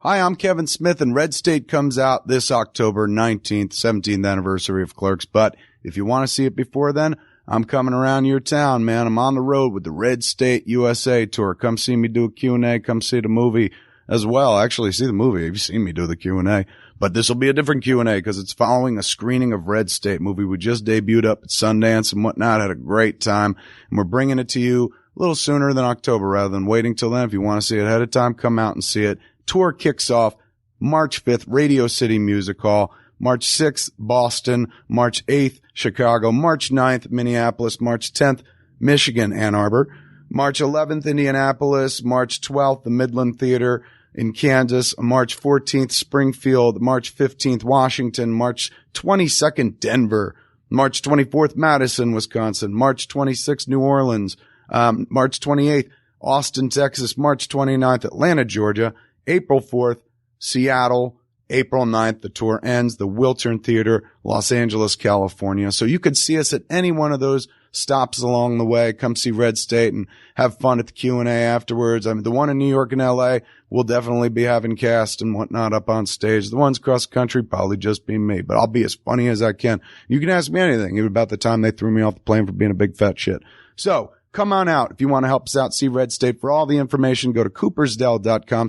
Hi, I'm Kevin Smith, and Red State comes out this October 19th, 17th anniversary of Clerks. But if you want to see it before then, I'm coming around your town, man. I'm on the road with the Red State USA tour. Come see me do a Q&A. Come see the movie as well. Actually, see the movie. You've seen me do the Q&A. But this will be a different Q&A because it's following a screening of Red State movie. We just debuted up at Sundance and whatnot. Had a great time. And we're bringing it to you a little sooner than October rather than waiting till then. If you want to see it ahead of time, come out and see it. Tour kicks off March 5th, Radio City Music Hall. March 6th, Boston. March 8th, Chicago. March 9th, Minneapolis. March 10th, Michigan, Ann Arbor. March 11th, Indianapolis. March 12th, the Midland Theater in Kansas. March 14th, Springfield. March 15th, Washington. March 22nd, Denver. March 24th, Madison, Wisconsin. March 26th, New Orleans. March 28th, Austin, Texas. March 29th, Atlanta, Georgia. April 4th, Seattle. April 9th, the tour ends. The Wiltern Theater, Los Angeles, California. So you could see us at any one of those stops along the way. Come see Red State and have fun at the Q&A afterwards. I mean, the one in New York and LA will definitely be having cast and whatnot up on stage. The ones across the country probably just be me, but I'll be as funny as I can. You can ask me anything, even about the time they threw me off the plane for being a big fat shit. So come on out. If you want to help us out, see Red State. For all the information, go to coopersdell.com,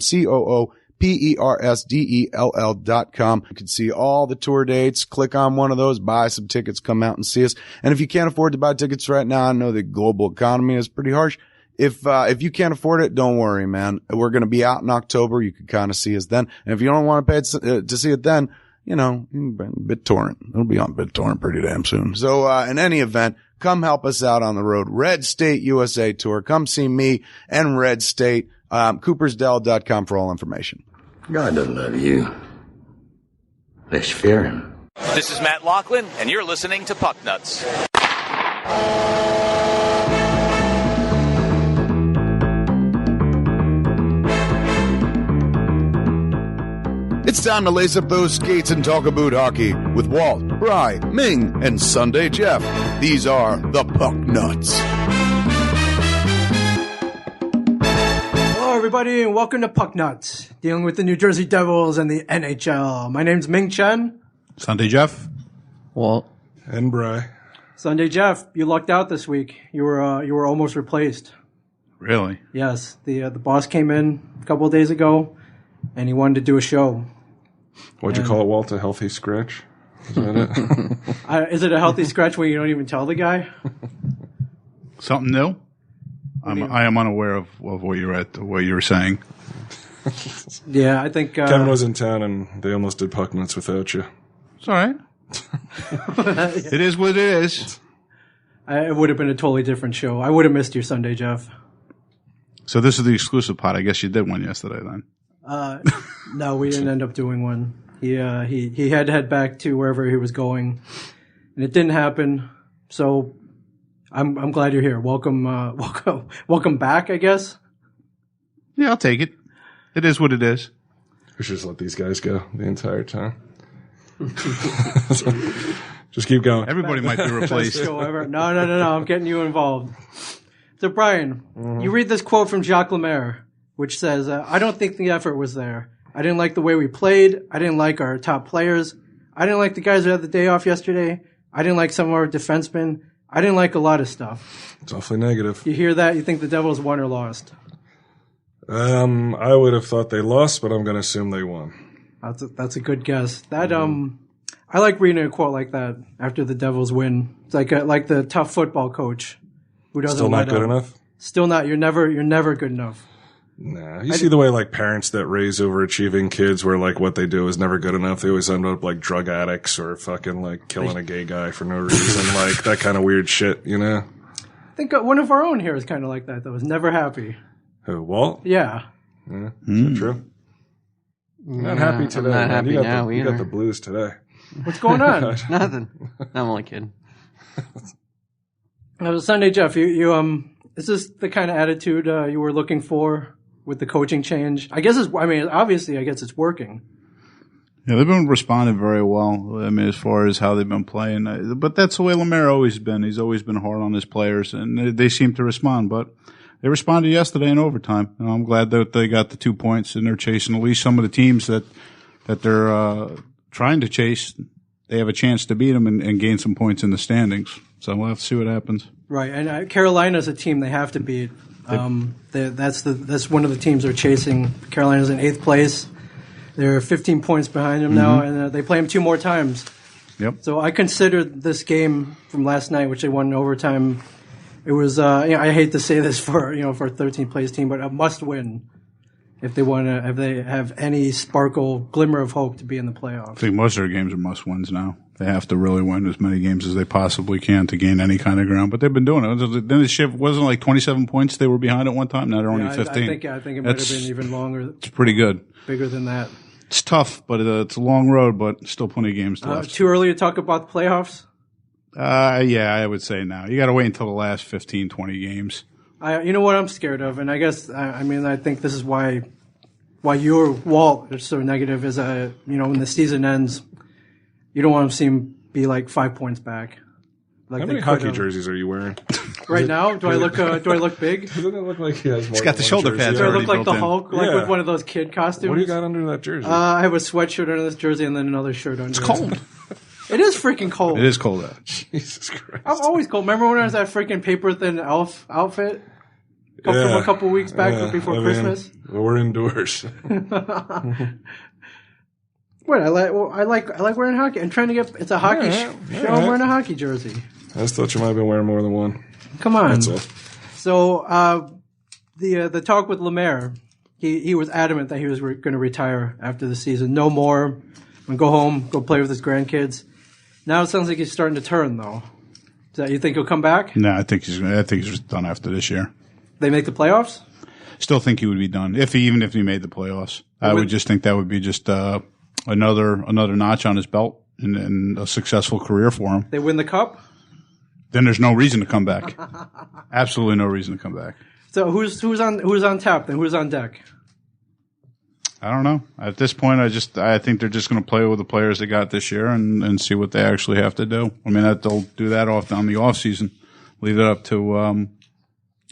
COOPERSDELL.com. You can see all the tour dates. Click on one of those, buy some tickets, come out and see us. And if you can't afford to buy tickets right now, I know the global economy is pretty harsh. If you can't afford it, don't worry, man. We're going to be out in October. You can kind of see us then. And if you don't want to pay to see it then, you know, BitTorrent. It'll be on BitTorrent pretty damn soon. So, in any event, come help us out on the road. Red State USA Tour. Come see me and Red State. Coopersdell.com for all information. God doesn't love you. Unless you fear him. This is Matt Lachlan, and you're listening to Puck Nuts. It's time to lace up those skates and talk about hockey with Walt, Bry, Ming, and Sunday Jeff. These are the Puck Nuts. Hello, everybody, and welcome to Puck Nuts, dealing with the New Jersey Devils and the NHL. My name's Ming Chen. Sunday Jeff. Walt. And Bry. Sunday Jeff, you lucked out this week. You were almost replaced. Really? Yes, the boss came in a couple of days ago, and he wanted to do a show. What'd you call it, Walt? A healthy scratch? Is that it? Is it a healthy scratch when you don't even tell the guy? Something new? I am unaware of what you were saying. Yeah, I think Kevin was in town and they almost did Puck Nuts without you. It's all right. It is what it is. It would have been a totally different show. I would have missed your Sunday, Jeff. So this is the exclusive pod. I guess you did one yesterday then. No, we didn't end up doing one. He had to head back to wherever he was going, and it didn't happen. So I'm glad you're here. Welcome back, I guess. Yeah, I'll take it. It is what it is. We should just let these guys go the entire time. Just keep going. Everybody might be replaced. No. I'm getting you involved. So, Brian, you read this quote from Jacques Lemaire, which says, I don't think the effort was there. I didn't like the way we played. I didn't like our top players. I didn't like the guys who had the day off yesterday. I didn't like some of our defensemen. I didn't like a lot of stuff. It's awfully negative. You hear that? You think the Devils won or lost? I would have thought they lost, but I'm going to assume they won. That's a good guess. That I like reading a quote like that after the Devils win. It's like the tough football coach who doesn't Still not good enough? Still not. You're never good enough. Nah, you see the way like parents that raise overachieving kids where like what they do is never good enough. They always end up like drug addicts or fucking like killing a gay guy for no reason, like that kind of weird shit, you know? I think one of our own here is kind of like that though. Is never happy. Who, Walt? Yeah. Is that true? Not happy today. I'm not happy you got now you either. got the blues today. What's going on? Nothing. I'm only kidding. Sunday, Jeff, you is this the kind of attitude you were looking for with the coaching change? I guess obviously, I guess it's working. Yeah, they've been responding very well. I mean, as far as how they've been playing, but that's the way Lemaire always been. He's always been hard on his players, and they seem to respond. But they responded yesterday in overtime. I'm glad that they got the 2 points and they're chasing at least some of the teams that they're trying to chase. They have a chance to beat them and gain some points in the standings. So we'll have to see what happens. Right, and Carolina's a team they have to beat. That's one of the teams they're chasing. Carolina's in 8th place. They're 15 points behind them now, and they play them 2 more times. Yep. So I consider this game from last night, which they won in overtime. It was, I hate to say this for a 13th place team, but a must win if they have any sparkle, glimmer of hope to be in the I playoffs. think most of their games are must wins now. They have to really win as many games as they possibly can to gain any kind of ground. But they've been doing it. Then the shift wasn't like 27 points they were behind at one time. Now they're only 15. I think it might have been even longer. It's pretty good. Bigger than that. It's tough, but it's a long road, but still plenty of games left. Too early to talk about the playoffs? Yeah, I would say now. You got to wait until the last 15, 20 games. You know what I'm scared of, and I guess I think this is why your Walt is so negative. Is when the season ends, you don't want to see him be like 5 points back. Like How many hockey jerseys are you wearing? Right now? Do I look big? Doesn't it look like he has more He's got the shoulder pads Do I already look like built the in. Hulk, with one of those kid costumes? What do you got under that jersey? I have a sweatshirt under this jersey and then another shirt under. It's cold. It is freaking cold. It is cold out. Jesus Christ. I'm always cold. Remember when I was that freaking paper thin elf outfit? From a couple weeks back before Christmas? Well, we're indoors. What I like wearing hockey. I'm trying to get. It's a hockey show. I'm wearing a hockey jersey. I just thought you might have been wearing more than one. Come on. That's all. So the talk with Lemaire, he was adamant that he was going to retire after the season. No more. And go home, go play with his grandkids. Now it sounds like he's starting to turn, though. You think he'll come back? No, I think he's done after this year. They make the playoffs? Still think he would be done even if he made the playoffs. I would just think that would be just another notch on his belt and a successful career for him. They win the cup? Then there's no reason to come back. Absolutely no reason to come back. So who's on tap then? Who's on deck? I don't know. At this point, I think they're just going to play with the players they got this year and see what they actually have to do. I mean, they'll do that on the off season. Leave it up to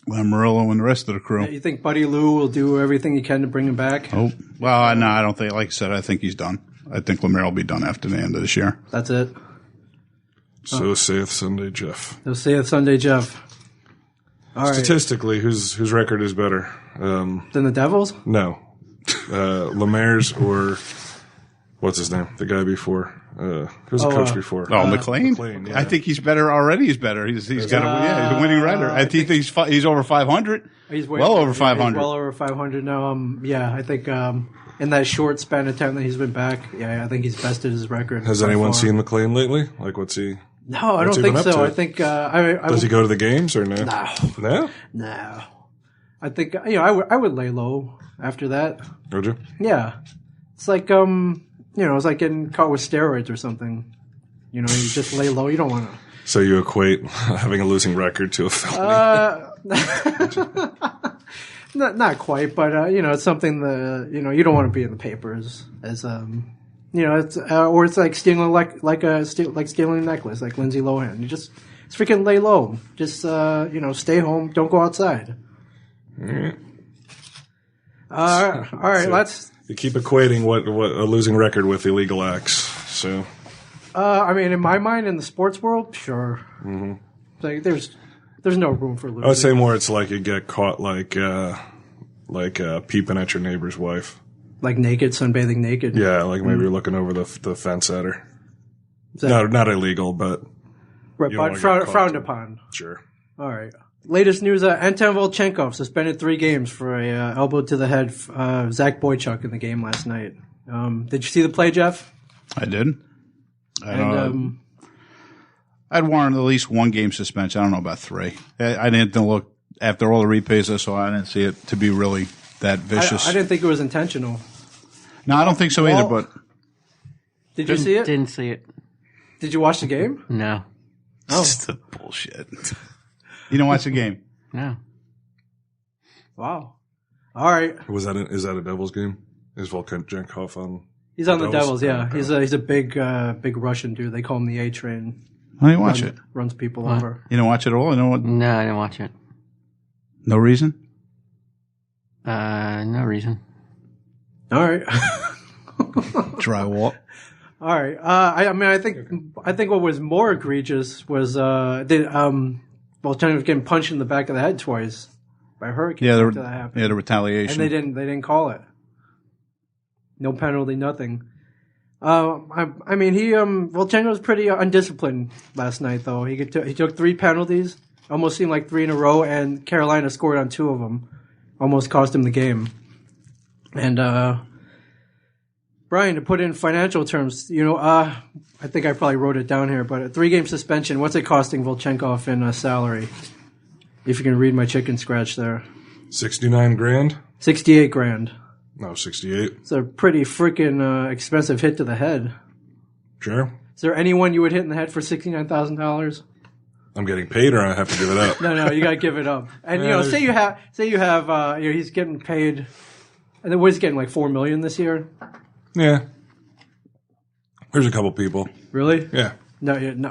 Murillo and the rest of the crew. You think Buddy Lou will do everything he can to bring him back? Oh, well, no, I don't think. Like I said, I think he's done. I think Lemaire will be done after the end of this year. That's it. So saith Sunday Jeff. They'll say it Sunday, Jeff. All right. Statistically, whose record is better? Than the Devils? No. Lemaire's or what's his name? The guy before. Who's the coach before? McLean? McLean, yeah. I think he's better already. He's better. He's got he's a winning writer. I think he's over 500. He's well over 500. He's well over 500 now. I think in that short span of time that he's been back, I think he's bested his record. Has anyone seen McLean lately? Like, what's he? No, I don't think so. I think does he go to the games or no? No. No. I think I would lay low after that. Would you? Yeah, it's like it's like getting caught with steroids or something. You just lay low. You don't want to. So you equate having a losing record to a felony? Not quite, but it's something that you don't want to be in the papers as it's or it's like stealing like stealing a necklace, like Lindsay Lohan. You just freaking lay low. Just stay home. Don't go outside. All right, let's. You keep equating what a losing record with illegal acts. So, I mean, in my mind, in the sports world, sure. Mm-hmm. Like, there's no room for losing. I would say more. It's like you get caught like peeping at your neighbor's wife, like naked, sunbathing naked. Yeah, like maybe you're looking over the fence at her. No, not illegal, but frowned upon. Sure. All right. Latest news: Anton Volchenkov suspended 3 games for a elbow to the head. Zach Boychuk in the game last night. Did you see the play, Jeff? I did. I'd warrant at least 1 game suspension. I don't know about 3. I didn't look after all the replays I saw. I didn't see it to be really that vicious. I didn't think it was intentional. No, I don't think so either. But did you see it? Didn't see it. Did you watch the game? No. Oh, it's bullshit. You don't watch the game? No. Wow. All right. Is that a Devils game? Is Volchenkov on? He's on the Devils. Yeah, he's a big Russian dude. They call him the A Train. I didn't watch it. Runs people over. You don't watch it at all? You know what? No, I didn't watch it. No reason? No reason. All right. Drywall. All right. I think what was more egregious was Volchenko was getting punched in the back of the head twice by a hurricane. Yeah, after that happened. the retaliation. And they didn't call it. No penalty, nothing. Volchenko was pretty undisciplined last night, though. He took 3 penalties, almost seemed like 3 in a row, and Carolina scored on 2 of them. Almost cost him the game. And Brian, to put it in financial terms, I think I probably wrote it down here, but a 3-game suspension, what's it costing Volchenkov in salary? If you can read my chicken scratch there. 69 grand? 68 grand. No, 68. It's a pretty freaking expensive hit to the head. Sure. Is there anyone you would hit in the head for $69,000? I'm getting paid, or I have to give it up. No, you gotta give it up. And say you have, he's getting paid. And then he's getting like $4 million this year. Yeah. There's a couple people. Really? Yeah. No, And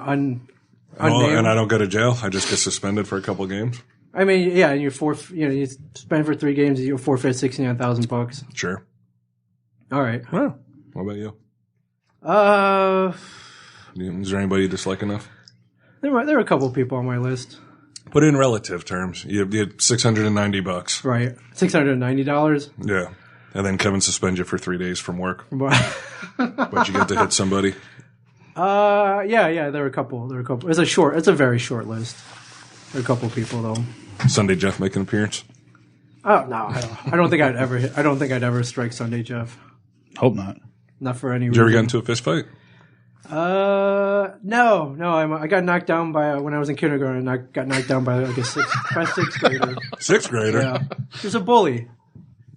I unnamed. don't go to jail. I just get suspended for a couple games. I mean, yeah, and you spend for 3 games, you forfeit $69,000. Sure. All right. Well, what about you? Is there anybody you dislike enough? There were a couple people on my list. Put it in relative terms. You had $690. Right. $690. Yeah. And then Kevin suspends you for 3 days from work. But But you get to hit somebody. yeah, there were a couple. It's a very short list. There are a couple people though. Sunday Jeff make an appearance. Oh no, I don't think I'd ever strike Sunday Jeff. Hope not. Not for any Did you ever get reason. into a fist fight? No. I got knocked down by when I was in kindergarten. I got knocked down by like a sixth grader. 6th grader? Yeah, he was a bully.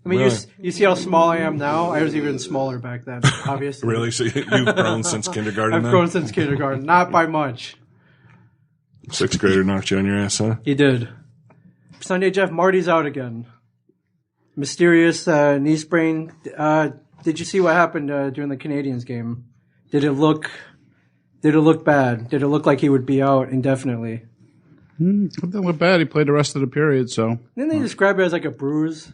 I mean, Really? you see how small I am now? I was even smaller back then, obviously. Really? So you've grown since kindergarten I've then? grown since kindergarten, not by much. 6th grader knocked you on your ass, huh? He did. Sunday Jeff, Marty's out again. Mysterious knee sprain. Did you see what happened during the Canadiens game? Did it look bad? Did it look like he would be out indefinitely? It didn't look bad. He played the rest of the period, so. Didn't they describe it as like a bruise?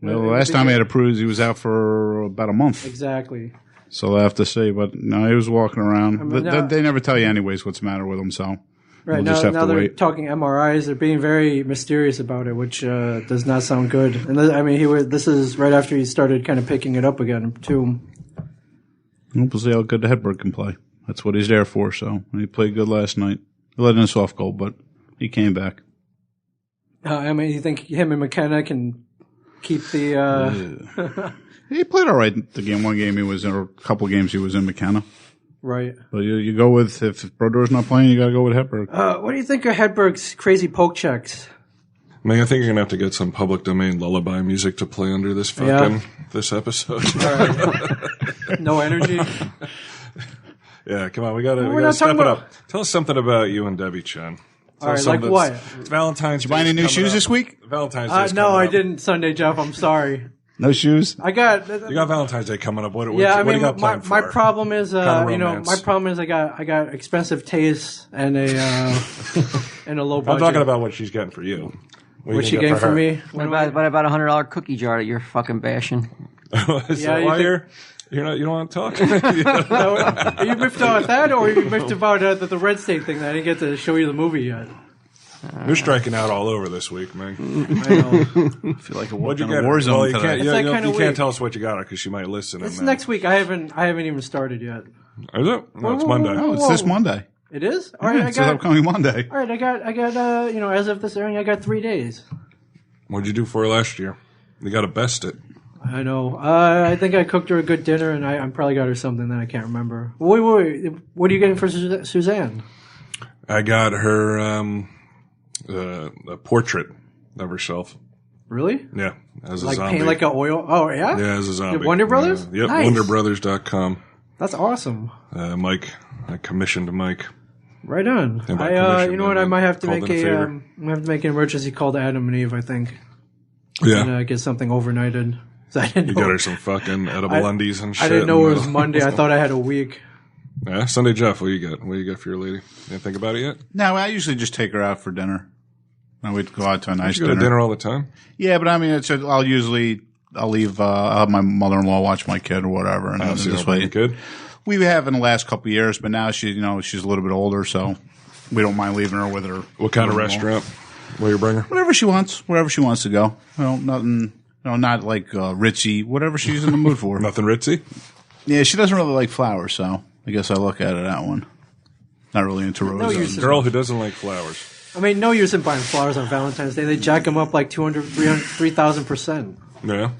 Well, the last time he had a bruise, he was out for about a month. Exactly. So I'll have to see. But no, he was walking around. I mean, they never tell you anyways what's the matter with him, so Right, we'll just have now to they're wait. talking MRIs. They're being very mysterious about it, which does not sound good. And this is right after he started kind of picking it up again, too. We'll see how good the Hedberg can play. That's what he's there for, so. He played good last night. He let in a soft goal, but he came back. You think him and McKenna can keep the... He played all right the one game he was in, or a couple games he was in McKenna. Right. But you go with, if Brodor's not playing, you got to go with Hedberg. What do you think of Hedberg's crazy poke checks? I mean, I think you're going to have to get some public domain lullaby music to play under this this episode. All right. No energy? Yeah, come on. We got to step it up. Tell us something about you and Debbie Chen. All right, like what? It's Valentine's Day. Did you buy any new shoes this week? Valentine's Day. No, I didn't, Sunday Jeff. I'm sorry. No shoes? I got... You got Valentine's Day coming up. What do you got planned for? My problem is, romance? my problem is I got expensive tastes and a low budget. I'm talking about what she's getting for you. What she getting for me? What about $100 cookie jar that you're fucking bashing? Is that why you don't want to talk? Are you miffed about that, or are you miffed about the Red State thing that I didn't get to show you the movie yet? You're striking out all over this week, man. I know. I feel like What'd you a get? war zone Well, you today. can't, It's that kind you of can't week. tell us what you got because she might listen. It's next week. I haven't even started yet. Is it? No, it's Monday. Oh, it's this Monday. It is? All right, Yeah, it's this upcoming Monday. All right, I got. As of this airing, I got 3 days. What'd you do for her last year? You got to best it. I know. I think I cooked her a good dinner, and I probably got her something that I can't remember. Wait. What are you getting for Suzanne? I got her a portrait of herself. Really? Yeah, as a Like zombie. paint like an oil? Oh, yeah? Yeah, as a zombie. Wonder Brothers? Yeah. Yep, Nice. WonderBrothers.com. That's awesome. Mike, I commissioned Mike. Right on. And by commission, You know what? I might have to called make in a favor. I have to make an emergency call to Adam and Eve, I think. Yeah. And get something overnighted. So I didn't You know. got her some fucking edible undies and shit. I didn't know it was and, Monday. I thought I had a week. Yeah, Sunday Jeff, what do you got? What do you got for your lady? You didn't think about it yet? No, I usually just take her out for dinner. And we'd go out to a nice You go to dinner all the time? Yeah, but I mean, I'll leave. I'll have my mother-in-law watch my kid or whatever, and So you this don't bring way. the kid? We have in the last couple of years, but now she's a little bit older, so we don't mind leaving her with her. What kind of restaurant will you bring her? Wherever she wants to go. Nothing. Not like ritzy. Whatever she's in the mood for. Nothing ritzy? Yeah, she doesn't really like flowers, so I guess I look at it that one. Not really into roses. Girl who doesn't like flowers. I mean, no use in buying flowers on Valentine's Day. They jack them up like 200, 300, 3,000%. Yeah.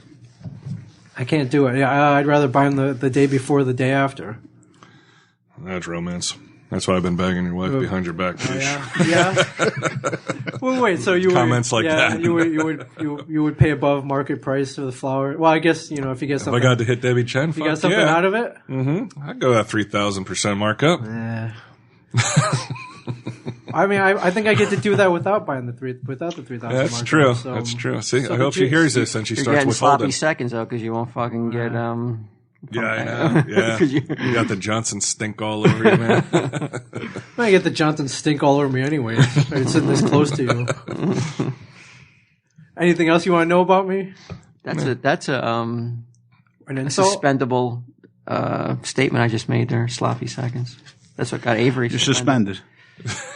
I can't do it. Yeah, I'd rather buy them the day before, the day after. That's romance. That's why I've been banging your wife behind your back. Yeah. Well, wait. So you Comments would, like that. You would pay above market price for the flower. Well, I guess if you get If something, I got to hit Debbie Chen, if you got something out of it. I'd go that 3,000% markup. I mean, I think I get to do that without buying the 3,000. That's true. That's true. See, I hope she hears this and she You're starts getting sloppy withholding. seconds though, because you won't fucking get Yeah, I know. Yeah. You got the Johnson stink all over you, man. I get the Johnson stink all over me anyway. I'm sitting this close to you. Anything else you want to know about me? That's a An insult? suspendable statement I just made there. Sloppy seconds. That's what got Avery You're suspended.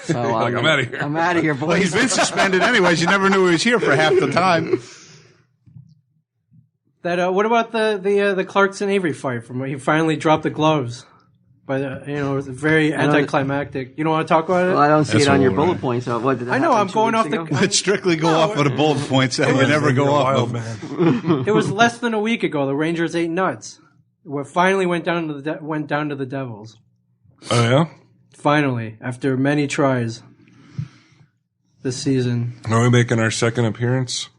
So I'm outta here. I'm out of here, boys. Well, he's been suspended anyways. You never knew he was here for half the time. What about the Clarkson Avery fight? From he finally dropped the gloves, but it was very anticlimactic. You don't want to talk about it? Well, I don't see That's it on a your little bullet points. So what did that I know. happen I'm 2 going weeks off ago? the. It's strictly go off of the bullet points that you never go off wild, of. man. It was less than a week ago. The Rangers ate nuts. What finally went down to the Devils. Oh, yeah? Finally, after many tries this season. Are we making our second appearance?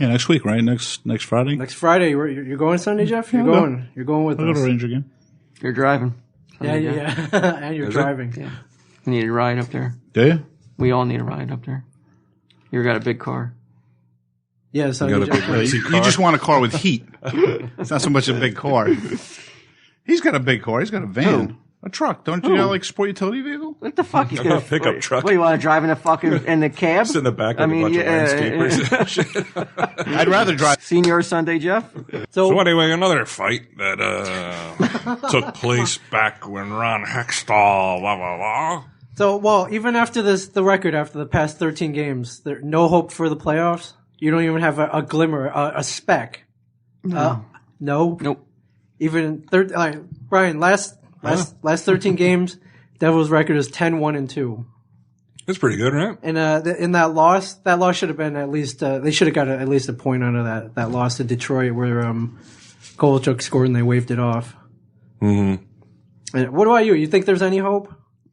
Yeah, next week, right? Next Friday. Next Friday, you're going Sunday, Jeff? You're I'll go. going. You're going with I'll go us. to Ranger game. You're driving. Yeah. And you're Is it? driving. Yeah. You need a ride up there. Do you? We all need a ride up there. You got a big car. Yeah, Sunday. got a big Jeff. red- You just want a car with heat. It's not so much a big car. He's got a big car. He's got a van. A truck. Don't you got like sport utility vehicle? What the fuck? He's got gonna a pickup truck. What do you want to drive in the fucking in the cab? Sit in the back with a bunch of landscapers. I'd rather drive. Senior Sunday, Jeff. So anyway, another fight that took place back when Ron Hextall, blah, blah, blah. So, well, even after the record after the past 13 games, there no hope for the playoffs. You don't even have a glimmer, a speck. No. Nope. Even Brian, last 13 games, Devils' record is 10-1-2. That's pretty good, right? And in that loss should have been at least they should have got at least a point out of that loss to Detroit where Kovalchuk scored and they waved it off. Mm-hmm. And what about you? You think there's any hope?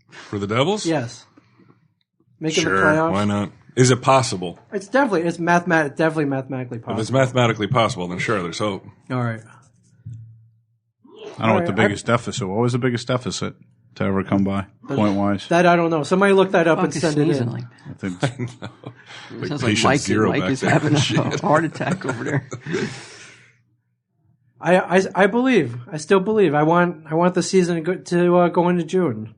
For the Devils? Yes. Making the Sure, playoffs? why not? Is it possible? It's definitely mathematically possible. If it's mathematically possible, then sure, there's hope. All right. I don't know what the biggest deficit. What was the biggest deficit to ever come by, point wise? That I don't know. Somebody look that up and Fuck is send it sneezing in. like I think that. Sounds like patient Mike, zero Mike back is there. having Shit. a heart attack over there. I believe. I still believe. I want the season to go into June.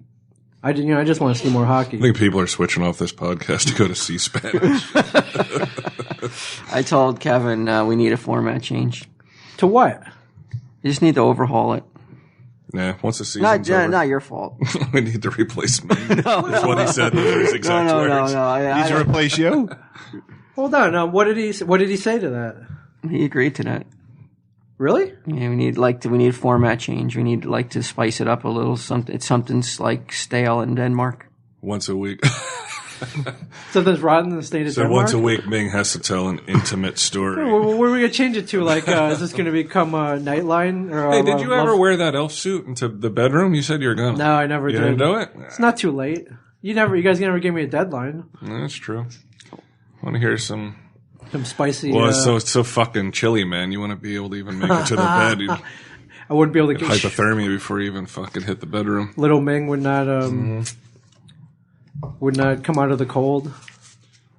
I just want to see more hockey. I think people are switching off this podcast to go to C-SPAN. I told Kevin we need a format change. To what? You just need to overhaul it. Nah, once the season's over, Not your fault. we need to replace me. That's what he said. Those are his exact words. No. needs to replace you. Hold on. What did he say to that? He agreed to that. Really? Yeah, we need a format change. We need to spice it up a little. Something's like stale in Denmark. Once a week. Something's rotten in the state of So Denmark? once a week, Ming has to tell an intimate story. What are we going to change it to? Like, is this going to become a Nightline? Or Hey, did you ever wear that elf suit into the bedroom? You said you were going to. No, I never You did. didn't do it? It's not too late. You guys never gave me a deadline. That's true. I want to hear some. Some spicy. Well, it's so fucking chilly, man. You want to be able to even make it to the bed. You'd I wouldn't be able to get get hypothermia before you even fucking hit the bedroom. Little Ming would not come out of the cold.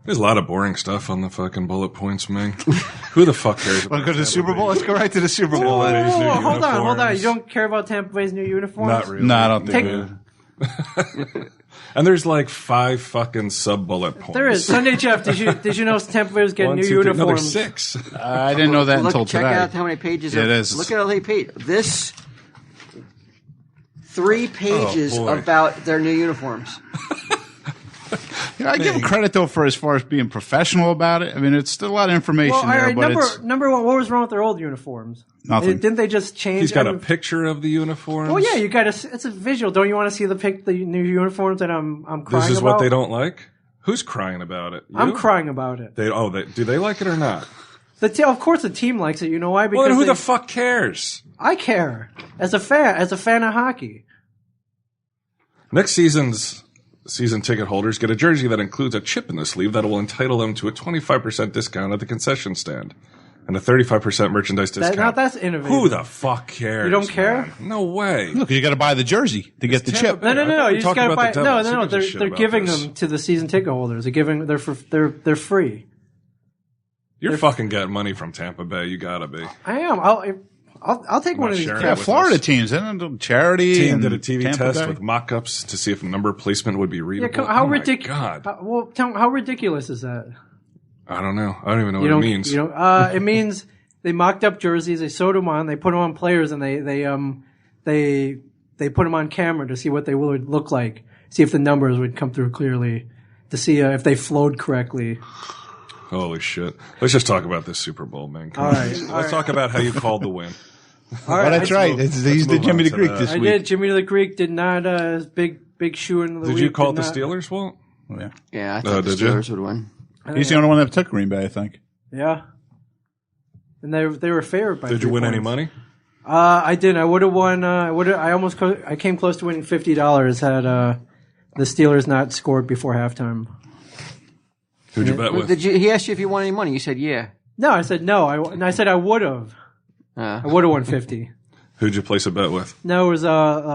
There's a lot of boring stuff on the fucking bullet points, Ming. Who the fuck cares about Want to go to the Super Bowl? Let's go right to the Super Bowl. Tampa Bay's new Hold on. uniforms? You don't care about Tampa Bay's new uniforms? Not really. No, I don't think. Take- And there's like 5 fucking sub-bullet points. There is. Sunday, Jeff, did you know Tampa Bay was getting 1, new 2, 3. uniforms? No, there's 6. I didn't know that until check today. out how many pages. Yeah, it is. Look at how many pages. This 3 pages boy. about their new uniforms. I give him credit though for as far as being professional about it. I mean, it's still a lot of information Well, all there, right, but it's number one, what was wrong with their old uniforms? nothing. Didn't they just change? He's got a picture of the uniforms. Well, yeah, you got it's a visual. Don't you want to see the new uniforms that I'm crying about? This is what they don't like? Who's crying about it? You? I'm crying about it. Do they like it or not? Of course, the team likes it. You know why? Because Well, who the fuck cares? I care as a fan of hockey. Next season's season ticket holders get a jersey that includes a chip in the sleeve that will entitle them to a 25% discount at the concession stand and a 35% merchandise discount. Now that's innovative. Who the fuck cares? You don't care? man? No way. look, you got to buy the jersey to get the Tampa chip. Bay. No. We You just talked gotta about buy. the No. Devils. Who gives a shit They're about giving this? them to the season ticket holders. They're free. You're fucking getting money from Tampa Bay. You gotta be. I am. I'll take one of these. sharing Yeah, with Florida us. teams, and a charity. Team and did a TV Tampa test Bay. with mock-ups to see if number placement would be Yeah, readable. how Oh my ridiculous! God. Tell me, how ridiculous is that? I don't know. I don't even know You what don't. it means. You know, it means they mocked up jerseys, they sewed them on, they put them on players, and they put them on camera to see what they would look like, see if the numbers would come through clearly, to see if they flowed correctly. Holy shit. Let's just talk about this Super Bowl, man. Come All on. right, Let's talk about how you called the win. All Oh, that's right. let's He's the move Jimmy on the to Greek that. this I week. did. Jimmy the Greek did not. Big shoe in the Did week. you call it the not- Steelers, Walt? Oh, yeah. Yeah, I thought the did you? Steelers would win. He's the only one that took Green Bay, I think. Yeah. And they were favored by. Did you 3 win any points. money? I didn't. I would have won. I came close to winning $50 had the Steelers not scored before halftime. Who'd you bet with? He asked you if you won any money. You said yeah. No, I said no. I said I would have. I would have won 50. Who'd you place a bet with? No, it was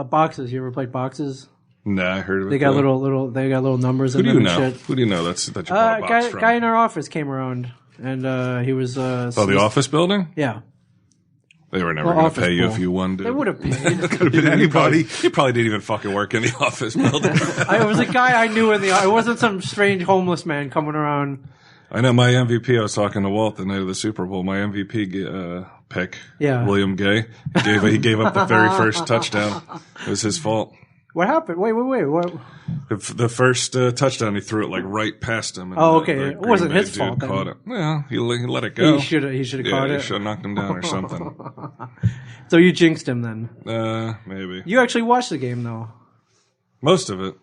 boxes. You ever played boxes? Nah, I heard of it. They got though. little numbers Who in do them you and know? shit. Who do you know that you bought a box from? Guy in our office came around and he was Oh, the office building? Yeah. They were never Well, going to office pay you bowl. if you won, dude. They would have paid. Could have been anybody. You probably didn't even fucking work in the office building. It was a guy I knew it wasn't some strange homeless man coming around. I know my MVP. I was talking to Walt the night of the Super Bowl. My MVP pick, Yeah. William Gay, he gave up the very first touchdown. It was his fault. What happened? Wait. What? The first touchdown, he threw it like right past him. And Oh, the- okay. the It wasn't Green Bay his fault dude then. Caught it. Well, he let it go. He should have Yeah, caught he it. should have knocked him down or something. So you jinxed him then. Maybe You actually watched the game though. most of it.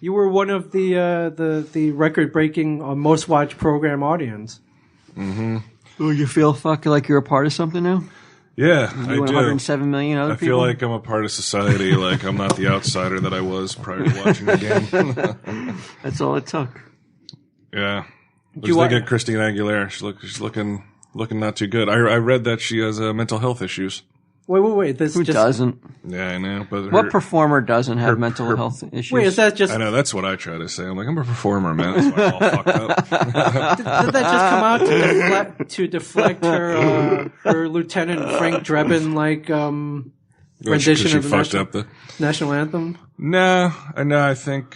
You were one of the record-breaking most watched program audience. Oh, you feel fucking like you're a part of something now? Yeah, I You and do. 107 million other I people? feel like I'm a part of society. Like I'm not the outsider that I was prior to watching the game. That's all it took. Yeah. I you was wa- thinking Christine Aguilera. She's looking not too good. I read that she has mental health issues. Wait. This Who just doesn't? Yeah, I know. But What performer doesn't have mental health issues? wait. Is that just I know that's what I try to say. I'm like, I'm a performer, man. That's why I'm all fucked up. did that just come out to deflect her Lieutenant Frank Drebin rendition she of the fucked up the. national anthem? No. I think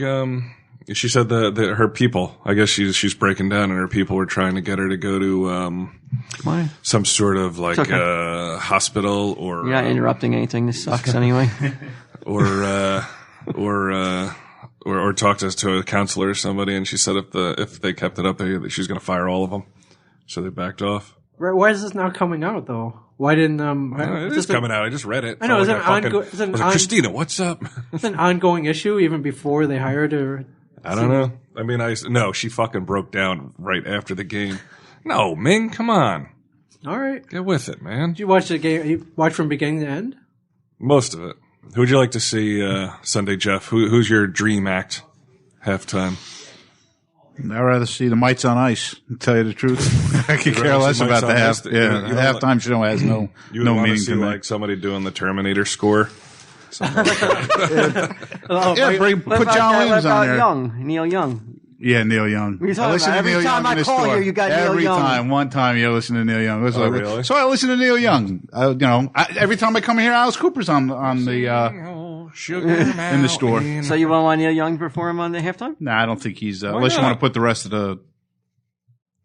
she said that her people. I guess she's breaking down, and her people were trying to get her to go to Why? some sort of like okay. hospital or You're not interrupting anything. This sucks anyway. or talk to a counselor or somebody, and she said if they kept it up, she's going to fire all of them. So they backed off. Right, why is this now coming out though? Why didn't It is coming out. I just read it. I know, Felt is like it I fucking- is it I was like, Christina, what's up? It's an ongoing issue even before they hired her. I don't know. I mean, no, she fucking broke down right after the game. No, Ming, come on, All right. get with it, man. Did you watch the game? You watch from beginning to end? Most of it. Who would you like to see Sunday, Jeff? Who's your dream act halftime? I'd rather see the Mites on Ice, to tell you the truth. I could care rather less see about Mites the on half. Ice? Yeah, You the don't halftime show has no You would want meaning to see to me. like somebody doing the Terminator score. Oh, Yeah, What put about John that- Williams what about on there. Neil Young. Yeah, Neil Young. are you talking I listen about? to Every Neil time Young I in the call store. you, you got Neil every Young. time. One time you listen to Neil Young. It was like- really? So I listen to Neil Young. Every time I come here, Alice Cooper's on the Sugar in the store. So you want Neil Young to perform on the halftime? Nah, I don't think he's unless you not? want to put the rest of the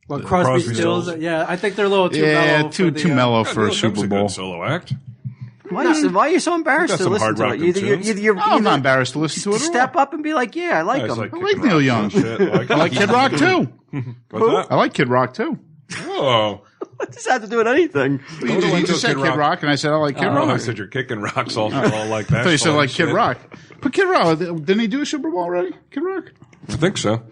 Well, Crosby, Crosby, Stills. Stills. Yeah, I think they're a little too mellow. too mellow for a Neil Super Young's Bowl. good solo act. Why are you so embarrassed Got to some listen hard to rock it? You're I'm not embarrassed to listen to it. at all. step up and be like, yeah, I like It's him. like I like Kid Neil Rock Young. and shit. I like Kid Rock too. What's that? I like Kid Rock too. Oh. What does that have to do with anything? You just said Kid Rock, and I said I like Kid Oh, Rock. I said you're kicking rocks all like that. I thought you said song like and Kid shit. Rock. But Kid Rock, didn't he do a Super Bowl already? Kid Rock? I think so.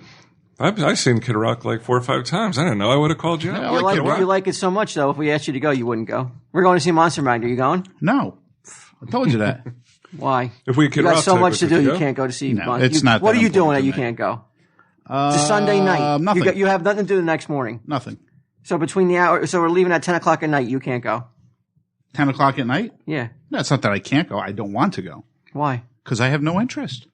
I've seen Kid Rock like 4 or 5 times. I didn't know. I would have called you. I out. like Kid Rock. You like it so much, though. If we asked you to go, you wouldn't go. We're going to see Monster Magnet. Are you going? No. I told you that. Why? If we Kid You got Rock so tickets, much to would do, you you go? can't go to see. No, Monster. it's not What that are you doing that important you to me. can't go? It's a Sunday night. Nothing. You have nothing to do the next morning. Nothing. So between the hours, so we're leaving at 10 o'clock at night. You can't go. 10 o'clock at night? Yeah. No, it's not that I can't go. I don't want to go Why? because I have no interest.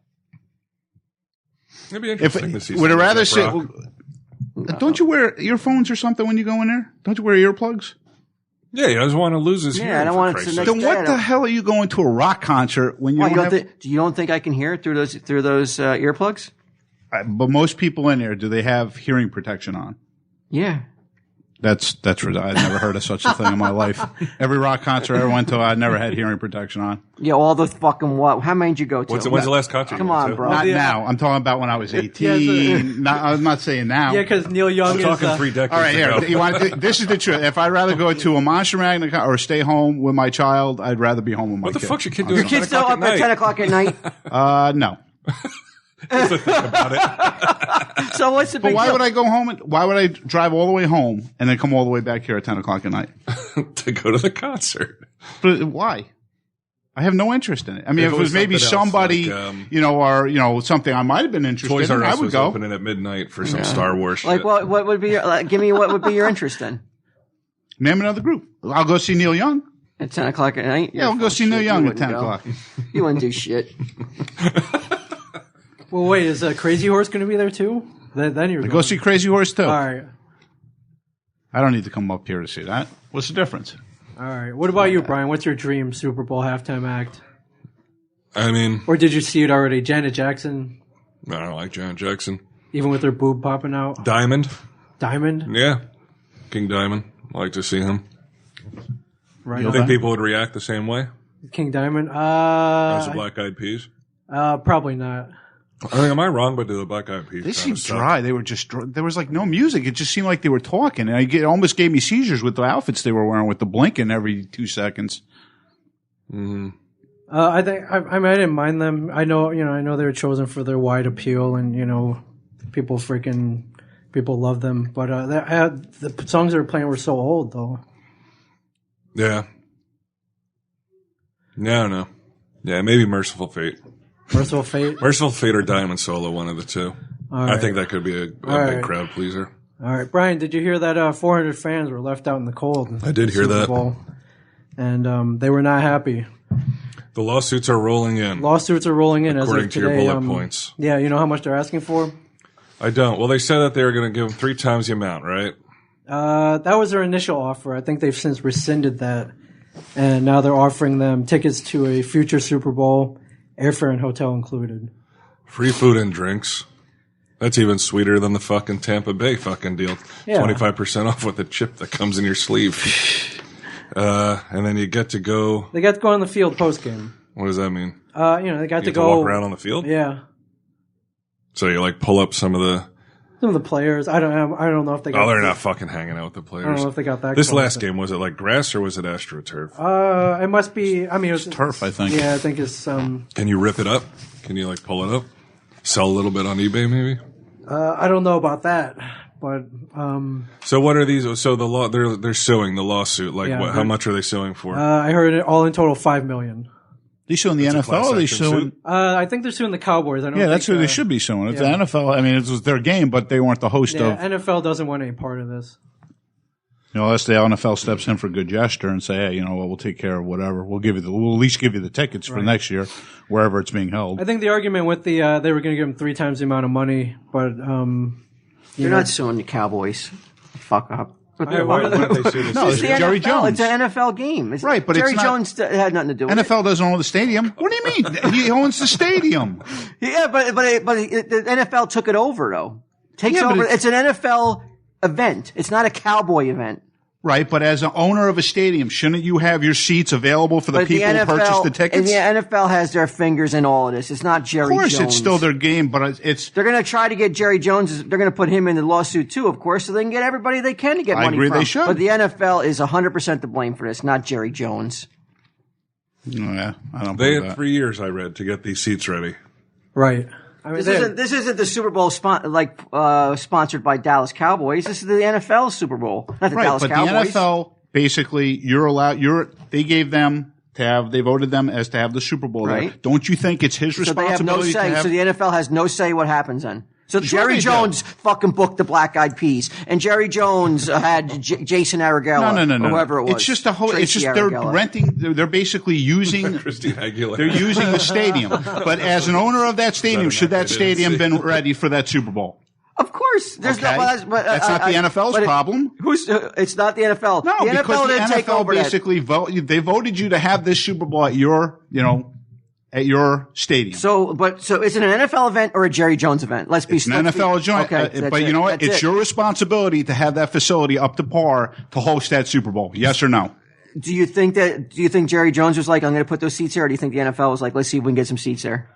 It'd be If interesting to see. would I some rather Kid sit? Rock. Don't you wear earphones or something when you go in there? Don't you wear earplugs? Yeah, he doesn't want to lose his hearing. I don't for want it Christ's to sake. next Then day, what the hell are you going to a rock concert when you Why, don't have? you don't think I can hear it through those earplugs? But most people in there, do they have hearing protection on? Yeah. That's I've never heard of such a thing in my life. Every rock concert I ever went to, I never had hearing protection on. Yeah, all the fucking what? How many did you go to? When's the last concert? Come you went on, to? bro. Not now. I'm talking about when I was 18. I'm not saying now. Yeah, because Neil Young I'm is. talking 3 decades All right, ago. here. You want this is the truth. If I'd rather go to a Monster Magnet or stay home with my child, I'd rather be home with my What the kid. fuck's your kid doing? Your kid's still up at 10 o'clock at night. No. Just to think about it. So what's the But big why deal? would I go home? Why would I drive all the way home and then come all the way back here at 10 o'clock at night? To go to the concert. But why? I have no interest in it. I mean, If if it it was was maybe something else, somebody, like, or something I might have been interested Toys in, R I Us would was go. opening at midnight for some Star Wars shit. Like what would be give me what would be your interest in? Name another group. I'll go see Neil Young. At 10 o'clock at night? Yeah, I'll go see Neil Young at 10 o'clock. You wouldn't do shit. Well, wait, is Crazy Horse going to be there too? Then you're Go see Crazy Horse too. All right, I don't need to come up here to see that. What's the difference? all right. What about you, Brian? What's your dream Super Bowl halftime act? I mean, Or did you see it already? Janet Jackson, I don't like Janet Jackson. even with her boob popping out. Diamond. Diamond, Yeah. King Diamond. I like to see him. right? You on. think people would react the same way King Diamond. as the Black Eyed Peas? Probably not. I think, am I wrong? But do the Black Eyed Peas They kinda seemed suck? dry. They were just there was like no music. It just seemed like they were talking, and it almost gave me seizures with the outfits they were wearing with the blinking every 2 seconds. I think I mean I didn't mind them. I know they were chosen for their wide appeal, and people love them. But the songs they were playing were so old, though. Yeah. Yeah, I don't know. Yeah, maybe Merciful Fate. Merciful Fate. Merciful Fate or Diamond Solo, one of the two. I right. think that could be a big right. crowd pleaser. All right, Brian, did you hear that 400 fans were left out in the cold? I did hear Super that. Bowl, and they were not happy. The lawsuits are rolling in. Lawsuits are rolling in According as to of your today. bullet points. Yeah, you know how much they're asking for? I don't. Well, they said that they were going to give them 3 times the amount, right? That was their initial offer. I think they've since rescinded that, and now they're offering them tickets to a future Super Bowl, airfare and hotel included. Free food and drinks. That's even sweeter than the fucking Tampa Bay fucking deal. Yeah. 25% off with a chip that comes in your sleeve. And then you get to go. They got to go on the field post game. What does that mean? They got You to get to go walk around on the field? Yeah, So you like pull up some of the. some of the players. I don't know if they got. Oh, they're not fucking hanging out with the I don't players. know if they got that. This close. last game, was it like grass or was it AstroTurf? It must be. I mean, it was Turf, I think. Yeah, I think it's Can you rip it up? Can you like pull it up? Sell a little bit on eBay maybe? I don't know about that, but So what are these? So the law, they're suing the lawsuit. Like Yeah, what? How much are they suing for? I heard it all in total $5 million. They suing the That's a NFL. class Or they action suing? suit? I think they're suing the Cowboys. I don't. Yeah, that's think, who they should be suing. It's yeah. the NFL. I mean, it was their game, but they weren't the host Yeah, of. NFL doesn't want any part of this. Unless the NFL steps in for good gesture and say, hey, we'll take care of whatever. We'll at least give you the tickets for next year, wherever it's being held. I think the argument with the they were going to give them 3 times the amount of money, but You're not suing the Cowboys. Fuck up. Why didn't they sue the No, It's the stadium? Jerry NFL. Jones. It's an NFL game. Right, but Jerry it's not- Jones had nothing to do with NFL doesn't own the stadium. What do you mean? He owns the stadium. it. Yeah, but the NFL took it over though. Takes Yeah, but over. it's- It's an NFL event. It's not a Cowboy event. Right, but as an owner of a stadium, shouldn't you have your seats available for the But people who purchase the tickets? And the NFL has their fingers in all of this. It's not Jerry Of course, Jones. it's still their game, but it's. They're going to try to get Jerry Jones. They're going to put him in the lawsuit too, of course, so they can get everybody they can to get I money agree from. they should. But the NFL is 100% to blame for this, not Jerry Jones. Yeah, I don't They believe had that. 3 years, I read, to get these seats ready. Right. I mean, This isn't the Super Bowl sponsored by Dallas Cowboys. This is the NFL Super Bowl, not the Right, Dallas but Cowboys. the NFL basically, they gave them to have, they voted them as to have the Super Bowl. There. Right. Don't you think it's his So they have no responsibility to say. have? So the NFL has no say what happens then. So Sure Jerry they do. Jones fucking booked the Black Eyed Peas, and Jerry Jones had Jason Aragella, No. or whoever it was. It's just a whole. It's Tracy just they're Aragella. renting. They're basically using. Christine Aguilera. They're using the stadium. But as an owner of that stadium, should that stadium been ready for that Super Bowl? Of course, there's Okay. no. But, That's not the NFL's but problem. It's not the NFL. No, the because NFL the didn't take NFL over that. basically they voted you to have this Super Bowl at your, at your stadium. So is it an NFL event or a Jerry Jones event? Let's be It's an NFL joint, Okay, that's but you it. know what? That's It's it. your responsibility to have that facility up to par to host that Super Bowl. Yes or no? Do you think Jerry Jones was like, I'm going to put those seats here, or do you think the NFL was like, let's see if we can get some seats there?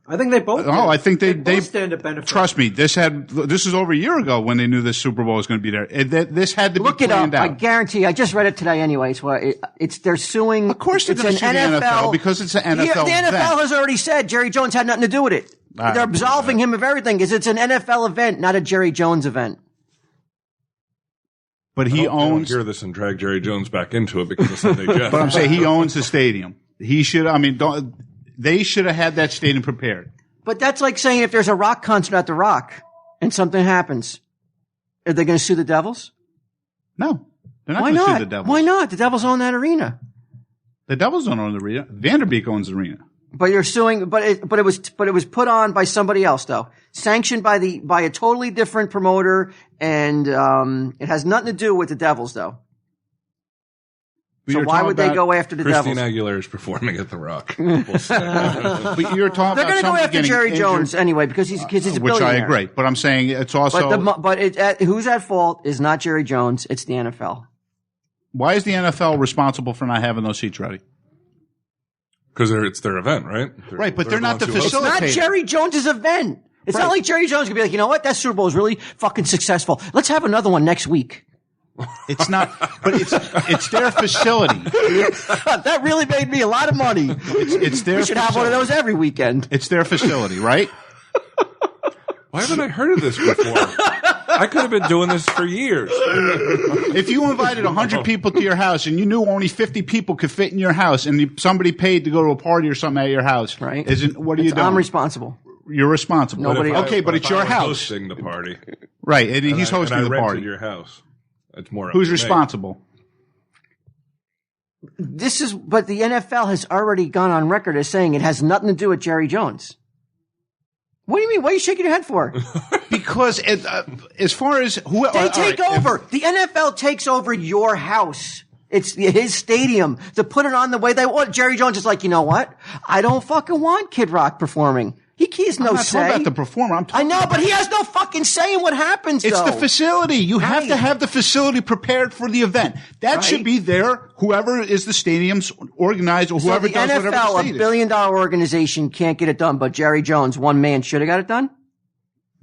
I think they both. Oh, I think they both stand to benefit. Trust me, this is over a year ago when they knew this Super Bowl was going to be there. This had to Look be it up. planned I out. guarantee. I just read it today anyway. They're suing. Of course they're it's gonna an sue the NFL because it's an NFL Yeah, the NFL event. has already said Jerry Jones had nothing to do with it. I They're don't believe absolving him of everything because it's an NFL event, not a Jerry Jones event. But he They don't owns. hear this and drag Jerry Jones back into it because of Sunday Jeff. But I'm saying he owns the stadium. He should. I mean, they should have had that stadium prepared. But that's like saying if there's a rock concert at the Rock and something happens, are they going to sue the Devils? No, they're not Why going to sue not? the Devils. Why not? The Devils own that arena. The Devils don't own the arena. Vanderbeek owns the arena. But you're suing. But it was put on by somebody else though, sanctioned by a totally different promoter, and it has nothing to do with the Devils though. But So you're why talking would they about- go after the Christine Devils? Aguilera is performing at the Rock. But you're talking They're about going to go somebody after getting Jerry injured, Jones anyway because he's a which I billionaire. agree. But I'm saying it's also Who's at fault is not Jerry Jones. It's the NFL. why is the NFL responsible for not having those seats ready? Because it's their event, right? Right, but they're not the the ones who host it. Not facilitator. Jerry Jones's event. It's not Right. like Jerry Jones could be like, you know what? That Super Bowl is really fucking successful. Let's have another one next week. It's not, but it's their facility. That really made me a lot of money. It's their. We should have one of those every weekend. It's their facility, right? Why haven't I heard of this before? I could have been doing this for years. If you invited 100 people to your house and you knew only 50 people could fit in your house, and somebody paid to go to a party or something at your house, Right. What are you doing? I'm responsible. You're responsible. Nobody- Okay, but it's your I was house, hosting the party. right? And he's hosting and I the rented party. your house. It's more. up Who's to me. responsible? But the NFL has already gone on record as saying it has nothing to do with Jerry Jones. What do you mean? What are you shaking your head for? Because as far as who They take over. The NFL takes over your house. It's his stadium to put it on the way they want. Jerry Jones is like, you know what? I don't fucking want Kid Rock performing. He has no I'm not say. talking about the performer. I'm I talking know, but he has no fucking say in what happens. It's though. the facility. You have Right. to have the facility prepared for the event. That Right. should be there. Whoever is the stadium's organized or So whoever the does whatever the NFL, state a is. billion-dollar organization, can't get it done, but Jerry Jones, one man, should have got it done.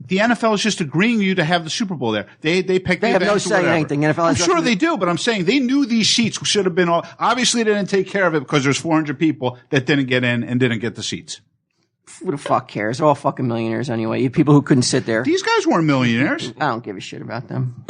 The NFL is just agreeing you to have the Super Bowl there. They pick They the have no events or say in whatever. anything. NFL I'm has sure nothing- they do, but I'm saying they knew these seats should have been all. Obviously, they didn't take care of it because there's 400 people that didn't get in and didn't get the seats. Who the fuck cares? They're all fucking millionaires anyway. You people who couldn't sit there. These guys weren't millionaires. I don't give a shit about them.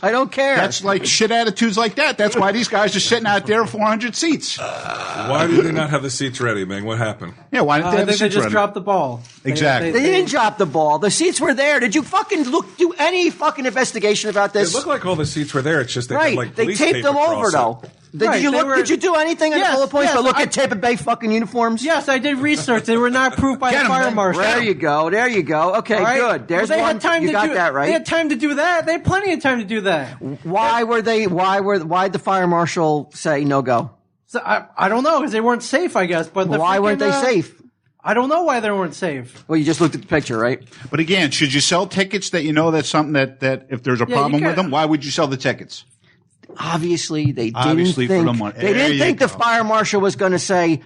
I don't care. That's like shit attitudes like that. That's why these guys are sitting out there with 400 seats. Why did they not have the seats ready, man? What happened? Yeah, why didn't they I have the think they seats just ready? dropped the ball. Exactly. They didn't drop the ball. The seats were there. Did you fucking do any fucking investigation about It this? looked like all the seats were there. It's just they Right. had like They police taped tape them across over it. though. Did you do anything at the bullet points but look at Tampa Bay fucking uniforms? Yes, I did research. They were not approved by the fire marshal. There you go. Okay, good. There's one. You got that right. They had time to do that. They had plenty of time to do that. Why'd the fire marshal say no go? So I don't know, because they weren't safe, I guess. But why weren't they safe? I don't know why they weren't safe. Well, you just looked at the picture, right? But again, should you sell tickets that you know that's something that if there's a problem with them, why would you sell the tickets? Obviously, they didn't think the fire marshal was going to say,